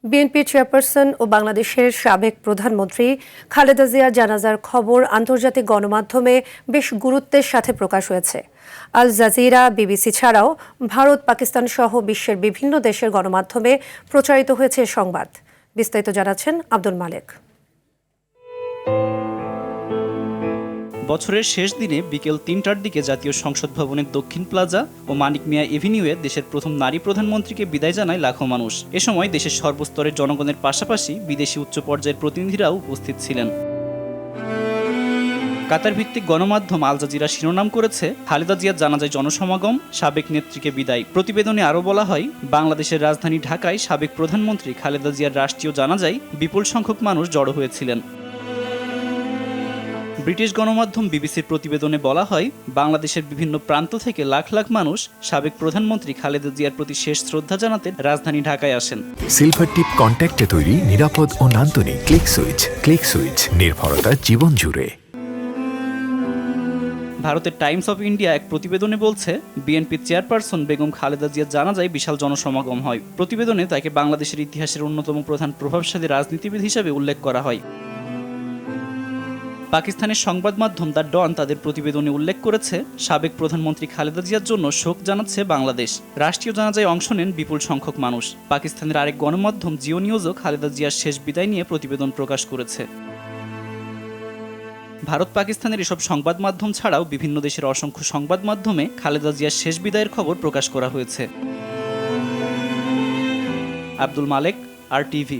BNP chairperson ও বাংলাদেশের সাবেক প্রধানমন্ত্রী খালেদা জিয়ার জানাজার খবর আন্তর্জাতিক গণমাধ্যমে বেশ গুরুত্বের সাথে প্রকাশ হয়েছে। আল জাজিরা, বিবিসি ছাড়াও ভারত, পাকিস্তান সহ বিশ্বের বিভিন্ন দেশের গণমাধ্যমে প্রচারিত হয়েছে সংবাদ। বিস্তারিত জানাচ্ছেন আব্দুল মালেক। বছরের শেষ দিনে বিকেল ৩টার দিকে জাতীয় সংসদ ভবনের দক্ষিণ প্লাজা ও মানিক মিয়া এভিনিউয়ে দেশের প্রথম নারী প্রধানমন্ত্রীকে বিদায় জানায় লাখো মানুষ। এ সময় দেশের সর্বস্তরের জনগণের পাশাপাশি বিদেশি উচ্চ পর্যায়ের প্রতিনিধিরাও উপস্থিত ছিলেন। কাতার ভিত্তিক গণমাধ্যম আল জাজিরা শিরোনাম করেছে, খালেদা জিয়ার জানাজায় জনসমাগম, সাবেক নেত্রীকে বিদায়। প্রতিবেদনে আরও বলা হয়, বাংলাদেশের রাজধানী ঢাকায় সাবেক প্রধানমন্ত্রী খালেদা জিয়ার রাষ্ট্রীয় জানাজায় বিপুল সংখ্যক মানুষ জড়ো হয়েছিলেন। ব্রিটিশ গণমাধ্যম বিবিসির প্রতিবেদনে বলা হয়, বাংলাদেশের বিভিন্ন প্রান্ত থেকে লাখ লাখ মানুষ সাবেক প্রধানমন্ত্রী খালেদা জিয়ার প্রতি শেষ শ্রদ্ধা জানাতে রাজধানী ঢাকায় আসেন। সিলভার টিপ কন্ট্যাক্টে তৈরি নিরাপদ ও নান্দনিক ক্লিক সুইচ নির্ভরতা জীবন জুড়ে। ভারতের টাইমস অফ ইন্ডিয়া এক প্রতিবেদনে বলছে, বিএনপির চেয়ারপারসন বেগম খালেদা জিয়ার জানাজায় বিশাল জনসমাগম হয়। প্রতিবেদনে তাকে বাংলাদেশের ইতিহাসের অন্যতম প্রধান প্রভাবশালী রাজনীতিবিদ হিসেবে উল্লেখ করা হয়। পাকিস্তানের সংবাদ মাধ্যম দ্য ডন তাদের প্রতিবেদনে উল্লেখ করেছে, সাবেক প্রধানমন্ত্রী খালেদা জিয়ার জন্য শোক জানাচ্ছে বাংলাদেশ। রাষ্ট্রীয় জানাজায় অংশ নেন বিপুল সংখ্যক মানুষ। পাকিস্তানের আরেক গণমাধ্যম জিও নিউজও খালেদা জিয়ার শেষ বিদায় নিয়ে প্রতিবেদন প্রকাশ করেছে। ভারত, পাকিস্তানের এসব সংবাদ মাধ্যম ছাড়াও বিভিন্ন দেশের অসংখ্য সংবাদ মাধ্যমে খালেদা জিয়ার শেষ বিদায়ের খবর প্রকাশ করা হয়েছে। আব্দুল মালেক, RTV।